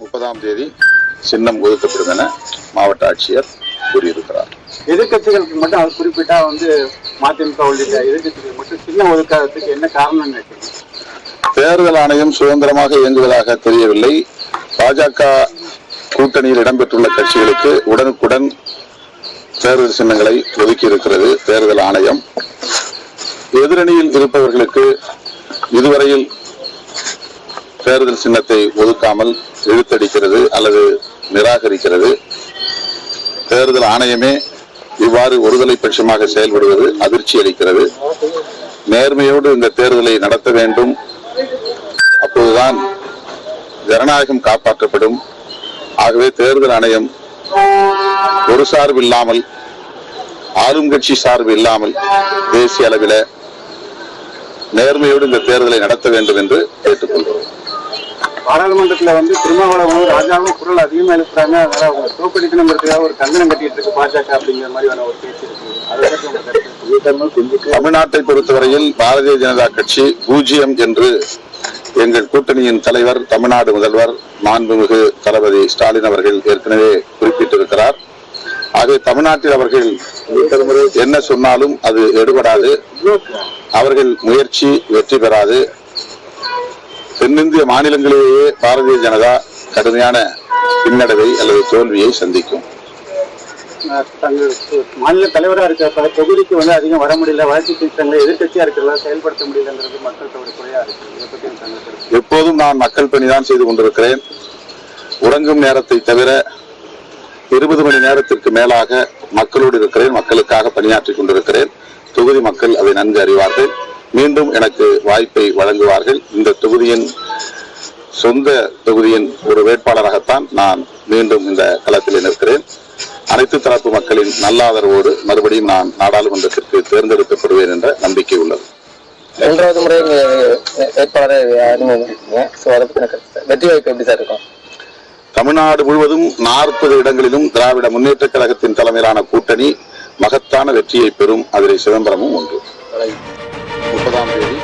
30ஆம் தேதி சின்னம் ஒதுக்கப்படும் என மாவட்ட ஆட்சியர் கூறியிருக்கிறார். எதிர்கட்சிகளுக்கு மட்டும் அவர் குறிப்பிட்டா மதிமுக உள்ளிட்ட எதிர்கட்சிகள் மட்டும் சின்னம் ஒதுக்காததுக்கு என்ன காரணம் நினைக்கிறீங்க? தேர்தல் ஆணையம் சுதந்திரமாக இயங்குவதாக தெரியவில்லை. பாஜக கூட்டணியில் இடம்பெற்றுள்ள கட்சிகளுக்கு உடனுக்குடன் தேர்தல் சின்னங்களை ஒதுக்கி இருக்கிறது தேர்தல் ஆணையம். எதிரணியில் இருப்பவர்களுக்கு இதுவரையில் தேர்தல் சின்னத்தை ஒதுக்காமல் இழுத்தடிக்கிறது அல்லது நிராகரிக்கிறது. தேர்தல் ஆணையமே இவ்வாறு ஒருதலை பட்சமாக செயல்படுவது அதிர்ச்சி அளிக்கிறது. நேர்மையோடு இந்த தேர்தலை நடத்த வேண்டும். அப்போதுதான் ஜனநாயகம் காப்பாற்றப்படும். ஆகவே தேர்தல் ஆணையம் ஒரு சார்பு இல்லாமல், ஆளும் கட்சி சார்பு இல்லாமல் தேசிய அளவில் நேர்மையோடு இந்த தேர்தலை நடத்த வேண்டும் என்று கேட்டுக்கொள்கிறோம். பாராளுமன்றத்தில் திருமாவளவன் ராஜாவும் குரல் அதிகமா எழுப்புறாங்க. அதனால அவங்க தோக்கடிக்கணுங்கிறதுக்காக ஒரு கங்கணம் கட்டிட்டு இருக்கு பாஜக அப்படிங்கிற மாதிரியான ஒரு பேச்சு இருக்கு. தமிழ்நாட்டை பொறுத்தவரையில் பாரதிய ஜனதா கட்சி 0 என்று எங்கள் கூட்டணியின் தலைவர், தமிழ்நாடு முதல்வர் மாண்புமிகு தளபதி ஸ்டாலின் அவர்கள் ஏற்கனவே குறிப்பிட்டிருக்கிறார். ஆகவே தமிழ்நாட்டில் அவர்கள் என்ன சொன்னாலும் அது எடுபடாது. அவர்கள் முயற்சி வெற்றி பெறாது. தென்னிந்திய மாநிலங்களிலேயே பாரதிய ஜனதா கடுமையான பின்னடைவை அல்லது தோல்வியை சந்திக்கும். மாநில தலைவராக இருக்க தொகுதிக்கு அதிகம் வர முடியல, வளர்ச்சி திட்டங்களை எதிர்கட்சியா இருக்கிறதா செயல்படுத்த முடியலங்கிறது மக்கள் குறையா இருக்கு. எப்போதும் நான் மக்கள் பணிதான் செய்து கொண்டிருக்கிறேன். உறங்கும் நேரத்தை தவிர 20 மணி நேரத்திற்கு மேலாக மக்களோடு இருக்கிறேன். மக்களுக்காக பணியாற்றிக் கொண்டிருக்கிறேன். தொகுதி மக்கள் அதை நன்கு அறிவார்கள். மீண்டும் எனக்கு வாய்ப்பை வழங்குவார்கள். இந்த தொகுதியின் சொந்த தொகுதியின் ஒரு வேட்பாளராகத்தான் நான் மீண்டும் இந்த களத்தில் நிற்கிறேன். அனைத்து தரப்பு மக்களின் நல்ல ஆதரவோடு மறுபடியும் நான் நாடாளுமன்றத்திற்கு தேர்ந்தெடுக்கப்படுவேன் என்ற நம்பிக்கை உள்ளது. 3வது முறை வேட்பாளரை வெற்றி வாய்ப்பு எப்படி சார் இருக்கும்? தமிழ்நாடு முழுவதும் 40 இடங்களிலும் திராவிட முன்னேற்ற கழகத்தின் தலைமையிலான கூட்டணி மகத்தான வெற்றியை பெறும். அதில் சிதம்பரமும் ஒன்று. 30ஆம் தேதி